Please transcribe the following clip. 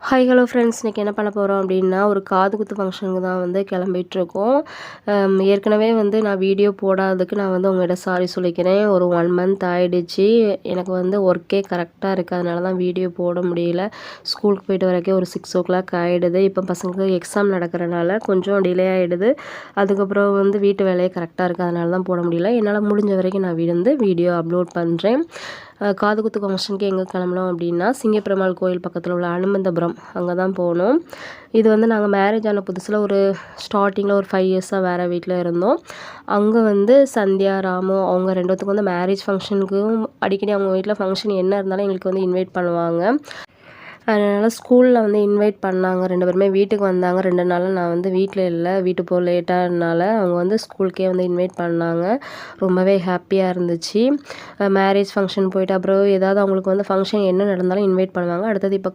Hi hello friends, இன்றைக்கி என்ன பண்ண போகிறோம் அப்படின்னா ஒரு காது குத்து ஃபங்க்ஷனுக்கு தான் வந்து கிளம்பிகிட்ருக்கோம். ஏற்கனவே வந்து நான் வீடியோ போடாததுக்கு நான் வந்து உங்கள்கிட்ட சாரி சொல்லிக்கிறேன். ஒரு 1 மந்த் ஆகிடுச்சு. எனக்கு வந்து ஒர்க்கே கரெக்டாக இருக்குது, அதனால தான் வீடியோ போட முடியல. ஸ்கூலுக்கு போயிட்டு வரக்கே ஒரு 6 o'clock ஆகிடுது. இப்போ பசங்களுக்கு எக்ஸாம் நடக்கிறனால கொஞ்சம் டிலே ஆகிடுது. அதுக்கப்புறம் வந்து வீட்டு வேலையே கரெக்டாக இருக்குது, அதனால தான் போட முடியல. என்னால் முடிஞ்ச வரைக்கும் நான் வந்து வீடியோ அப்லோட் பண்ணுறேன். காது குத்து ஃபங்க்ஷனுக்கு எங்கே கிளம்புனோம் அப்படின்னா சிங்கப்பெருமாள் கோயில் பக்கத்தில் உள்ள அனுமந்தபுரம் அங்கே தான் போனோம். இது வந்து நாங்கள் மேரேஜ் ஆன புதுசில் ஒரு ஸ்டார்டிங்கில் ஒரு 5 இயர்ஸாக வேறு வீட்டில் இருந்தோம். அங்கே வந்து சந்தியா, ராமு அவங்க 2 பேத்துக்கும் வந்து மேரேஜ் ஃபங்க்ஷனுக்கும் அடிக்கடி அவங்க வீட்டில் ஃபங்க்ஷன் என்ன இருந்தாலும் எங்களுக்கு வந்து இன்வைட் பண்ணுவாங்க. அதனால் ஸ்கூலில் வந்து இன்வைட் பண்ணாங்க. 2 பேருமே வீட்டுக்கு வந்தாங்க. 2 நாள் நான் வந்து வீட்டில் இல்லை, வீட்டுக்கு போக லேட்டானனால அவங்க வந்து ஸ்கூலுக்கே வந்து இன்வைட் பண்ணாங்க. ரொம்பவே ஹாப்பியாக இருந்துச்சு. மேரேஜ் ஃபங்க்ஷன் போயிட்டு அப்புறம் ஏதாவது அவங்களுக்கு வந்து ஃபங்க்ஷன் என்ன நடந்தாலும் இன்வைட் பண்ணுவாங்க. அடுத்தது இப்போ